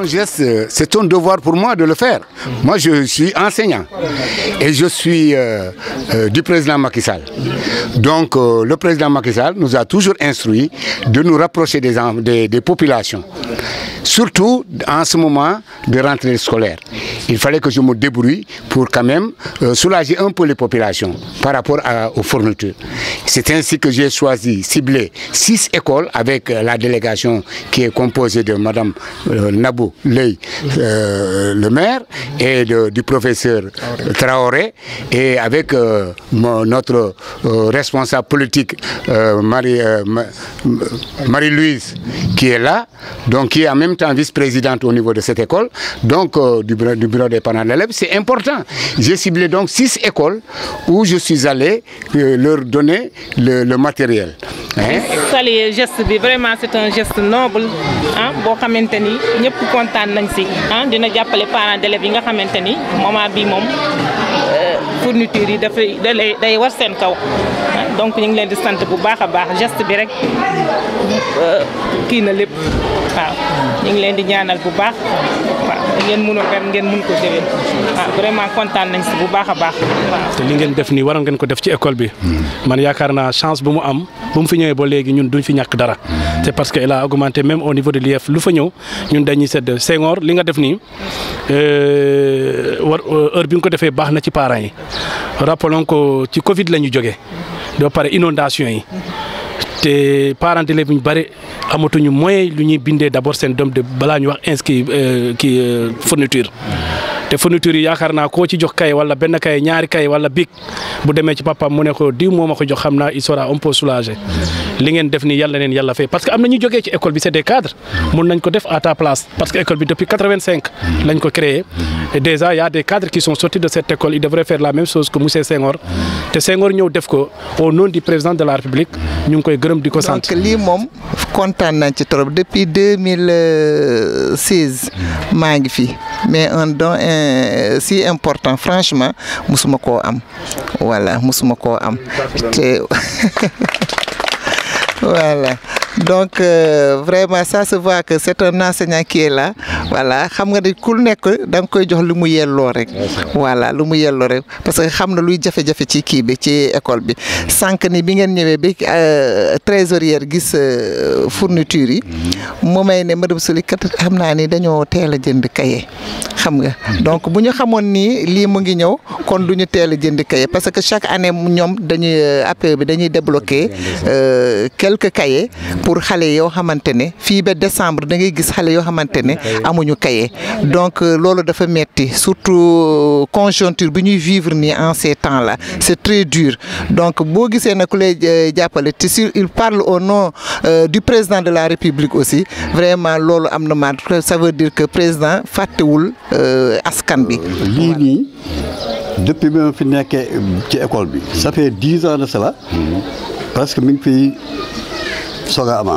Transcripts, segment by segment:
geste, c'est un devoir pour moi de le faire. Moi, je suis enseignant et je suis du président Macky Sall. Donc, le président Macky Sall nous a toujours instruit de nous rapprocher des populations. Surtout en ce moment de rentrée scolaire. Il fallait que je me débrouille pour quand même soulager un peu les populations par rapport aux fournitures. C'est ainsi que j'ai choisi, ciblé 6 écoles avec la délégation qui est composée de Madame Nabou Ley, le maire, et du professeur Traoré, et avec notre responsable politique Marie-Louise qui est là, donc qui est en même temps vice-présidente au niveau de cette école, donc du bureau des parents d'élèves. C'est important. J'ai ciblé donc 6 écoles où je suis allé leur donner le matériel. Saluer geste bi vraiment c'est un geste noble ah boo xamante ni ñëpp kontaan nañ si ah dina jàppale parents d'élèves yi nga xamante ni moment bi moom fourniture yi day war seen kaw donc ñu ngi leen di sant bu baax a baax geste bi rek kii na lépp waaw ñu ngi leen di ñaanal bu baax waaw ngeen mun a ren ngeen mun ko déwén ah vraiment kontaan nañ si bu baax a baax waaw. te li ngeen def nii waroon ngeen ko def ci école bi man yaakaar naa chance bu mu am bu mu fi ñëwee ba léegi ñun duñ fi ñàkk dara c'est parce que il a augmenté même au niveau de l'IEF lu fa ñëw ñun dañuy sedd Senghor li nga def nii heure bi nga ko defee baax na ci parents yi rappelons ko ci Covid la ñu jógee doo pare inondation yi te parents d'élèves ñu bëri amatuñu moyen lu ñuy bindee d'abord seen doom de balaa ñu wax inscrit kii fourniture te fourniture yi yaakaar naa koo ci jox kay wala benn kay ñaari kay wala bic bu demee ci papaam mu ne ko diw moo ma ko jox xam naa il sera un peu soulagé li ngeen def ni yàlla leen yàlla fay parce que am na ñu jógee ci école bi c'est des cadres mun nañ ko def à ta place parce que école bi depuis 85 lañ ko créé et déjà y a des cadres qui sont sortis de cette école ils devraient faire la même chose que monsieur Senghor te Senghor ñëw def ko au nom du président de la République ñu ngi koy gërëm di ko sant. donc lii moom kontaan nañ ci trop depuis 2016 maa ngi fi mais un don si important franchement musuma koo am voilà musuma koo am te voilà donc vraiment ça se voit que c'est un enseignant qui est là voilà xam nga ne ku nekk da nga koy jox lu mu yelloo rek voilà lu mu yelloo rek parce que xam na luy jafe-jafe ci kii bi ci école bi sànq ni bi ngeen ñëwee bi trésorière gis fourniture yi mu may ne madame Souli kat xam naa ni dañoo teel a jënd cahier xam nga donc bu ñu xamoon ni lii mu ngi ñëw kon du ñu teel a jënd cahier parce que chaque année ñoom dañuy APE bi dañuy débloquer quelques cahiers pour xale yoo xamante ne fii ba décembre da ngay gis xale yoo xamante ne amuñu cahier donc loolu dafa metti surtout conjoncture bi ñuy vivre nii en ces temps là c'est très dur donc boo gisee nag ku lay jàppale te si il parle au nom du président de la République aussi vraiment loolu am na maat ça veut dire que président fàttewul askan bi. lii nii depuis bi ma fi nekkee ci école bi ça fait 10 ans de cela parce que mi ngi fiy soog a am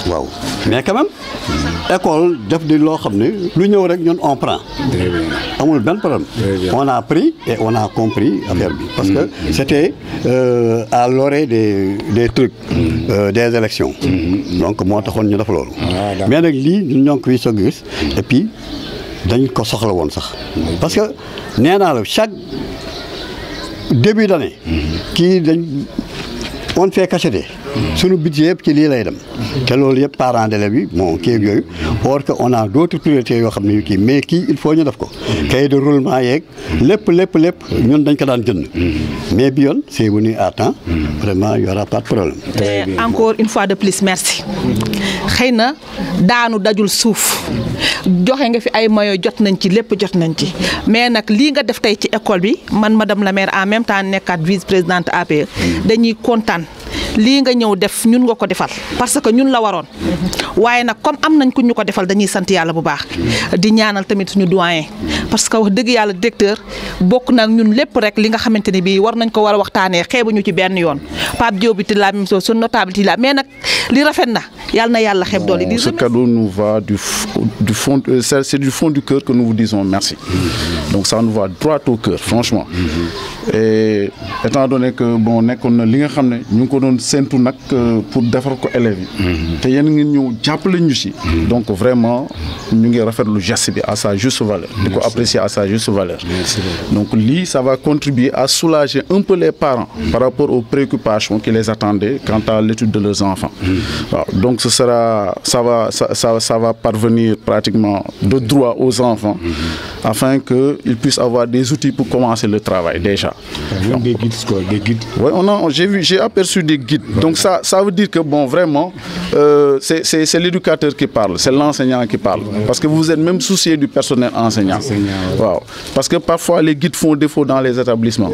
waaw mais quand même école def di loo xam ne lu ñëw rek ñun on prend amul benn problème on a pris et on a compris affaire bi parce que c'était à l'orée des trucs des élections donc moo taxoon ñu def loolu mais nag lii ñun ñoo ngi koy soog a gis et puis dañ ko soxla woon sax parce que nee naa la chaque début d'année kii dañ on fait cacheter suñu budget yëpp ci lii lay dem te loolu yëpp parents d'élèves yi bon kii ak yooyu or que on a d'autres priorités yoo xam ne yu kii mais kii il faut ñu def ko cahier de roulement yeeg lépp ñun dañ ko daan jënd mais bi yoon c'est venu à temps vraiment y aura pas de problème. Encore une fois de plus merci xëy na daanu dajul suuf joxe nga fi ay mayo jot nañ ci lépp jot nañ ci mais nag lii nga def tey ci école bi man madame la maire en même temps nekkaat vice-présidente APE dañuy kontaan lii nga ñëw def ñun nga ko defal parce que ñun la waroon waaye nag comme am nañ ku ñu ko defal dañuy sant yàlla bu baax di ñaanal tamit suñu doyen parce que wax dëgg yàlla directeur bokk na ñun lépp rek li nga xamante ne bii war nañ ko war a waxtaanee xeebuñu ci benn yoon Pape Diop it la même chose, son notabilité la mais nag li rafet na yàlla na yàlla xeeb doole. Ce cadeau nous va du fond, c'est du fond du cœur que nous vous disons merci. Donc ça nous va droit au cœur, franchement. Et étant donné que bon nekkoon na li nga xam ne ñu ngi ko doon séntu nag pour defar ko élèves yi. te yéen ngi ñëw jàppale ñu si. donc vraiment ñu ngi rafetlu geste bi à sa juste valeur. di ko apprécier à sa juste valeur. donc lii ça va contribuer à soulager un peu les parents par rapport aux préoccupations qui les attendaient quant à l'étude de leurs enfants. waaw donc ça va parvenir pratiquement de droit aux enfants afin qu'ils puissent avoir des outils pour commencer le travail déjà. Donc, des guides, quoi, des guides. Ouais, j'ai aperçu des guides. Donc ça veut dire que bon vraiment c'est l'éducateur qui parle, c'est l'enseignant qui parle. Parce que vous êtes même soucié du personnel enseignant. Wow. Parce que parfois les guides font défaut dans les établissements.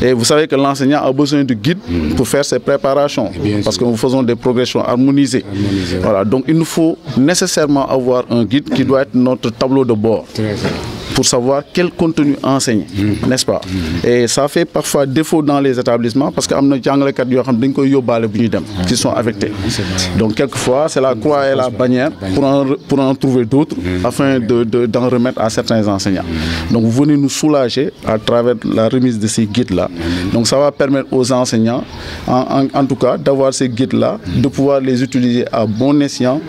Et vous savez que l'enseignant a besoin de guides pour faire ses préparations. Parce que nous faisons des progressions harmonisées. Voilà. Donc il nous faut nécessairement avoir un guide qui doit être notre tableau de bord. Pour savoir quel contenu enseigner, n'est-ce pas? Et ça fait parfois défaut dans les établissements parce que am na jàngalekat yoo xam dañ koy yóbbaale bu ñuy dem qui sont affectés. Donc quelquefois c'est la croix et la bannière pour en trouver d'autres afin d'en remettre à certains enseignants. Donc vous venez nous soulager à travers la remise de ces guides-là. Donc ça va permettre aux enseignants, en tout cas, d'avoir ces guides-là, de pouvoir les utiliser à bon escient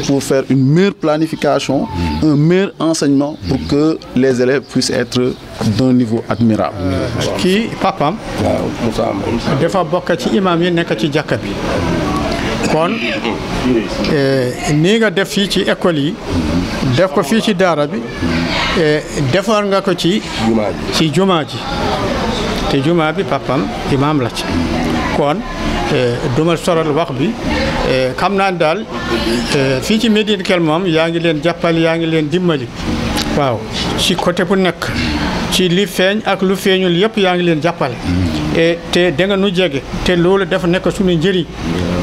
pour faire une meilleure planification, un meilleur enseignement pour que les élèves puissent être d'un niveau admirable. kii papam dafa bokk ci imam yi nekk ci jàkka bi kon nii nga def fii ci école yi def ko fii ci daara bi defar nga ko ci jumaa ji te jumaa bi papam imam la ci kon duma soral wax bi xam naa daal fii ci Médina Kell moom yaa ngi leen jàppale yaa ngi leen dimbali waaw ci côté bu nekk ci li feeñ ak lu feeñul yëpp yaa ngi leen jàppale te da nga nu jege te loolu dafa nekk suñu njëriñ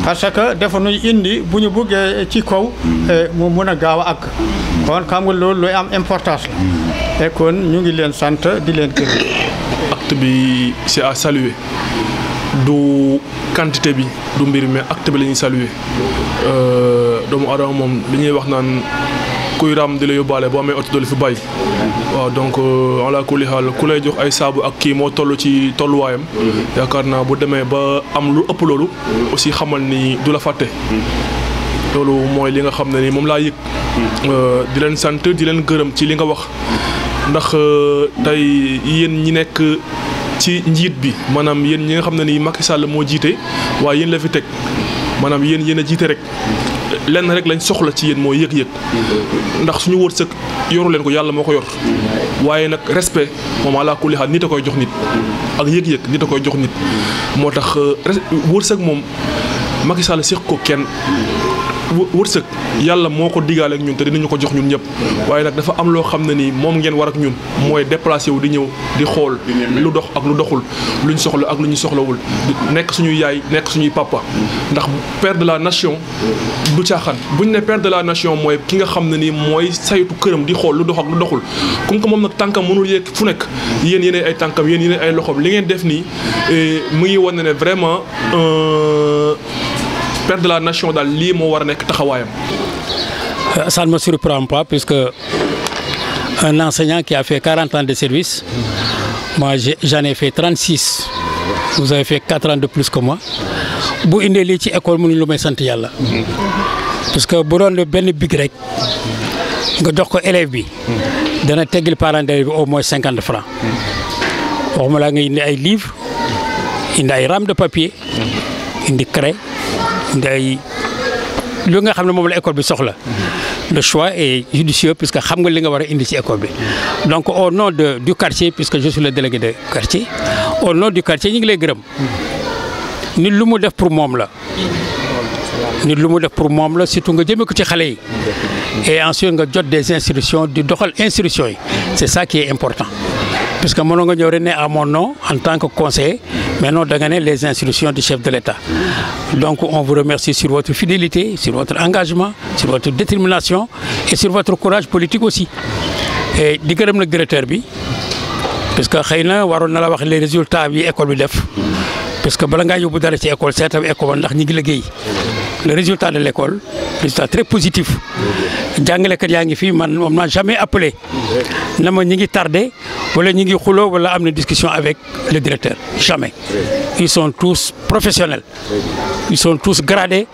parce que dafa nuy indi bu ñu bëggee ci kaw mu mën a gaaw a àgg kon xam nga loolu looy am importance la et kon ñu ngi leen sant di leen gërëm. acte bi c'est à saluer du quantité bi du mbir mais acte bi la ñuy saluer doomu aadama moom li ñuy wax naan kuy ram di la yóbbaale boo amee oto doo la fi bàyyi waaw donc ala kulli xaal ku lay jox ay saabu ak kii moo toll ci tolluwaayam yaakaar naa bu demee ba am lu ëpp loolu aussi xamal ni du la fàtte loolu mooy li nga xam ne ni moom laa yëg di leen sant di leen gërëm ci li nga wax ndax tey yéen ñi nekk ci njiit bi maanaam yéen ñi nga xam ne ni Macky Sall moo jiite waaye yéen la fi teg maanaam yéen a jiite rek lenn rek lañ soxla ci yéen mooy yëg-yëg ndax suñu wërsëg yoru leen ko yàlla moo ko yor waaye nag respect moom ala kulli xaal nit a koy jox nit ak yëg-yëg nit a koy jox nit moo tax wërsëg moom Macky Sall séq ko kenn wërsëg yàlla moo ko digaale ak ñun te dinañu ko jox ñun ñëpp waaye nag dafa am loo xam ne nii moom ngeen war ak ñun mooy déplacé wu di ñëw di xool lu dox ak lu doxul luñ soxla ak lu ñu soxlawul nekk suñuy yaay nekk suñuy papa ndax père de la nation du caaxaan buñ ne père de la nation mooy ki nga xam ne nii mooy saytu këram di xool lu dox ak lu doxul comme que moom nag tànkam mënul yéeg fu nekk yéen yéenay ay tànkam yéen yéenay ay loxoom li ngeen def nii mu ngi wane ne vraiment père de la nation daal lii moo war a nekk taxawaayam. Ça ne me surprend pas puisque un enseignant qui a fait 40 ans de service, moi j'en ai fait 36. Vous avez fait 4 ans de plus que moi. Bu indee lii ci école mënuñ lu may sant yàlla. Parce que bu doon benn big rek nga jox ko élève bi dana teggil parent d'élève bi au moins 50 francs. waxuma laa nga indi ay livres indi ay rames de papier indi craie. Ngay lu nga xam ne moom la école bi soxla le choix est judicieux puisque xam nga li nga war a indi ci école bi donc au nom du quartier puisque je suis le délégué de quartier au nom du quartier ñu ngi lay gërëm nit lu mu def pour moom la surtout nga jëmee ko ci xale yi et ensuite nga jot des instructions di doxal instructions yi c'est ça qui est important puisque mënoo nga ñëw rek ne à mon nom en tant que conseiller mais non da nga ne les instructions du chef de l'État. Donc on vous remercie sur votre fidélité, sur votre engagement, sur votre détermination et sur votre courage politique aussi. et di gërëm nag directeur bi parce que xëy na waroon na la wax les résultats bi école bi def parce que bala ngaa yóbbu dara ci école seetam école ndax ñi ngi liggéey le résultat de l'école résultat très positif jàngalekat yaa ngi fii man on m'a jamais appelé na ma ñi ngi tardé wala ñi ngi xuloo wala am na discussion avec le directeur jamais ils sont tous professionnels ils sont tous gradés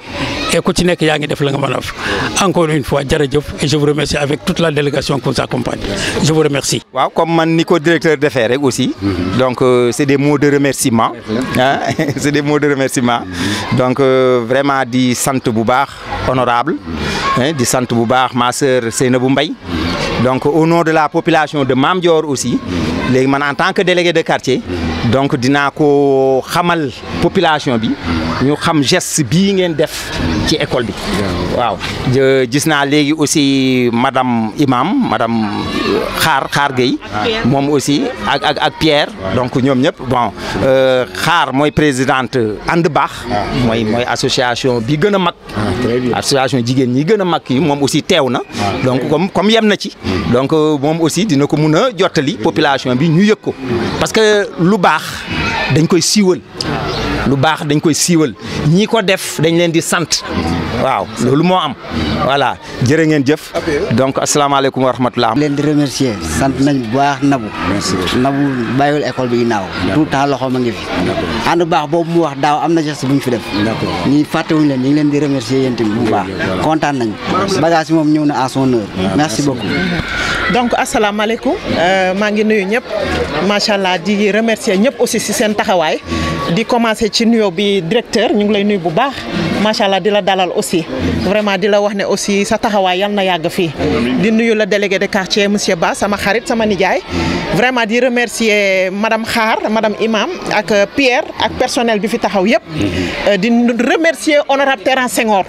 et ku ci nekk yaa ngi def la nga mën a def encore une fois jërëjëf et je vous remercie avec toute la délégation qui nous accompagne je vous remercie. waaw comme man ni ko directeur defee rek aussi donc c'est des mots de remerciement ah c'est des mots de remerciement donc vraiment di sant bu baax honorable di sant bu baax ma sœur Seynabou Mbaye donc au nom de la population de Mame Dior aussi léegi man en tant que délégué de quartier donc dinaa ko xamal population bi ñu xam geste bii ngeen def ci école bi waaw gis naa léegi aussi madame imam madame Xaar Gueye moom aussi ak Pierre donc ñoom ñëpp bon Xaar mooy présidente ànd baax mooy association bi gën a mag association jigéen ñi gën a mag yi moom aussi teew na donc comme yem na ci donc moom aussi dina ko mun a jottali population bi ñu yëg ko parce que lu baax dañ koy siiwal lu baax dañ koy siiwal ñi ko def dañ leen di sant waaw loolu moo am voilà jërë ngeen jëf donc asalaamaaleykum wa rahmatulah. leen di remercier sant nañ bu baax Nabou bàyyiwul école bi ginnaaw tout le temps loxo ma ngi fi ànd baax boobu mu wax daaw am na geste bu ñu fi def ñi fàttewuñu leen ñu ngi leen di remercier yéen tamit bu baax kontaan nañ bagage yi moom ñëw na à son heure merci beaucoup. donc asalaamaaleykum maa ngi nuyu ñëpp macha allah di remercier ñëpp aussi si seen taxawaay di commencer ci nuyoo bi directeur ñu ngi lay nuyu bu baax macha allah di la dalal aussi vraiment di la wax ne aussi sa taxawaay yal na yàgg fii di nuyu la délégué de quartier monsieur Ba sama xarit sama nijaay vraiment di remercier madame Xaar madame imam ak Pierre ak personnel bi fi taxaw yëpp di remercier honorable Thérence Senghor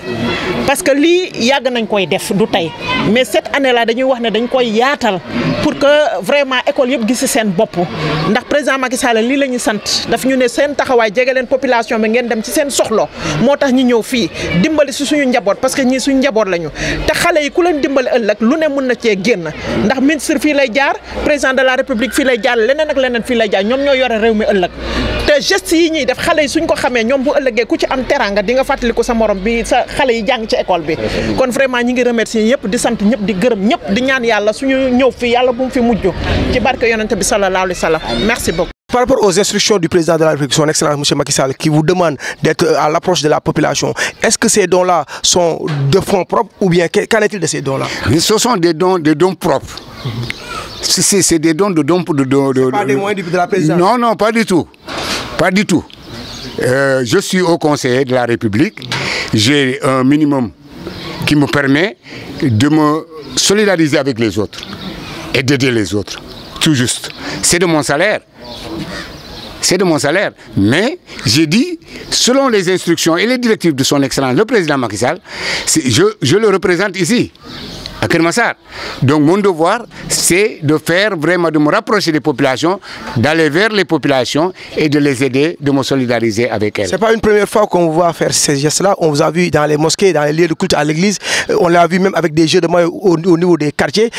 parce que lii yàgg nañ koy def du tey mais cette année là dañuy wax ne dañ koy yaatal pour que vraiment école yëpp gis seen bopp ndax président Macky Sall lii la ñu sant daf ñu ne seen taxawaay jege leen population bi ngeen dem ci seen soxlo moo tax ñu ñëw fii dimbali si suñu njaboot parce que ñii suñu njaboot lañu te xale yi ku leen dimbali ëllëg lu ne mën na cee génn ndax ministre fii lay jaar président de la république fii lay jaar leneen ak leneen fii lay jaar ñoom ñoo yore réew mi ëllëg te gestes yi ñuy def xale yi suñ ko xamee ñoom bu ëllëgee ku ci am teranga di nga fàttaliku sa morom bi sa xale yi jàng ci école bi kon vraiment ñi ngi remercier ñëpp di sant ñëpp di gërëm ñëpp di ñaan yàlla suñu ñëw fii yàlla bu mu fi mujj ci barke yonente bi sallallahu alayhi wa sallam merci beaucoup. Par rapport aux instructions du président de la République, son Excellence M. Macky Sall, qui vous demande d'être à l'approche de la population, est-ce que ces dons-là sont de fonds propres ou bien qu'en est-il de ces dons-là? Ce sont des dons propres. C'est des dons de dons. Pas des moyens de la présidence? Non, non, pas du tout. Pas du tout. Je suis haut conseiller de la République. J'ai un minimum qui me permet de me solidariser avec les autres et d'aider les autres. Tout juste. C'est de mon salaire. C'est de mon salaire. Mais j'ai dit, selon les instructions et les directives de son Excellence, le président Macky Sall, je le représente ici, à Keur Massar. Donc mon devoir, c'est de faire vraiment, de me rapprocher des populations, d'aller vers les populations et de les aider, de me solidariser avec elles. C'est pas une première fois qu'on vous voit faire ces gestes-là. On vous a vu dans les mosquées, dans les lieux de culte à l'église. On l'a vu même avec des jeux de maillots au niveau des quartiers.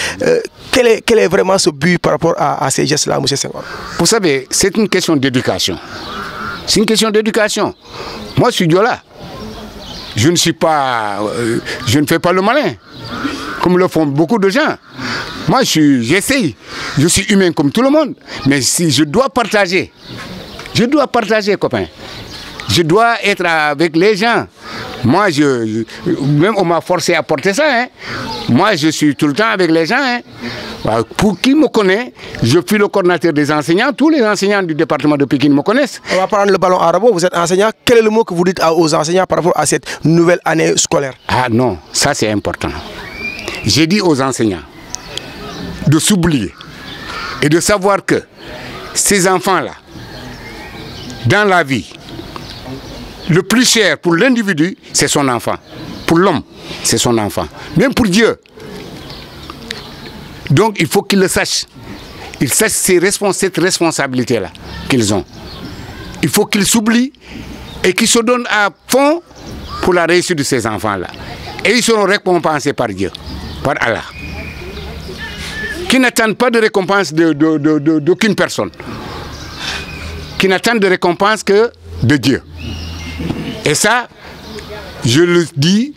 Quel est vraiment ce but par rapport à ces gestes-là, M. Senghor? Vous savez, c'est une question d'éducation. C'est une question d'éducation. Moi, je suis Diola. Je ne je ne fais pas le malin, comme le font beaucoup de gens. Moi, j'essaye. Je suis humain comme tout le monde. Mais si je dois partager, copain. Je dois être avec les gens. Moi, même on m'a forcé à porter ça. Hein. Moi, je suis tout le temps avec les gens. Hein. Pour qui me connaît, je suis le coordinateur des enseignants. Tous les enseignants du département de Pikine me connaissent. On va prendre le ballon à Rabo. Vous êtes enseignant. Quel est le mot que vous dites aux enseignants par rapport à cette nouvelle année scolaire? Ah non, ça c'est important. J'ai dit aux enseignants de s'oublier et de savoir que ces enfants-là, dans la vie, le plus cher pour l'individu, c'est son enfant. Pour l'homme, c'est son enfant. Même pour Dieu. Donc il faut qu'ils le sachent. Ils sachent cette responsabilité-là qu'ils ont. Il faut qu'ils s'oublient et qu'ils se donnent à fond pour la réussite de ces enfants-là. Et ils seront récompensés par Dieu, par Allah. qui n'attendent pas de récompense d'aucune personne, qui n'attendent de récompense que de Dieu. Et ça, je le dis,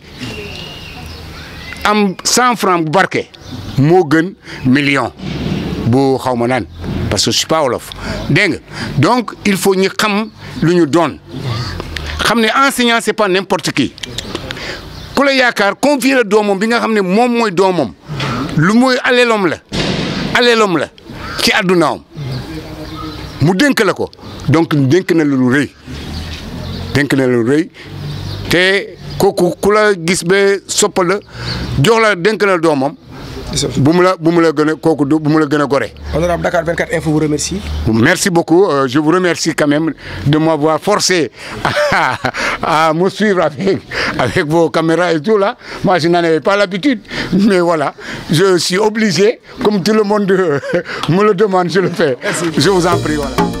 am 100 francs bu barke moo gën million bu xaw ma naan parce que je suis pas wolof dégg nga donc il faut ñu xam lu ñu doon xam ne enseignant c'est pas n'importe qui ku la yaakaar confier la doomam bi nga xam ne moom mooy doomam lu muy aleelom la ci àddunaam mu dénk la ko donc dénk na lu rëy te kooku ku la gis ba sopp la jox la dénk la doomam bu mu la gën a kooku bu mu la gën a gore. Honorable Dakar 24 Info vous remercie. Merci beaucoup. Je vous remercie quand même de m'avoir forcé à me suivre avec vos caméras et tout là. Moi, je n'en avais pas l'habitude. Mais voilà, je suis obligé, comme tout le monde me le demande, je le fais. Merci. Je vous en prie. Voilà.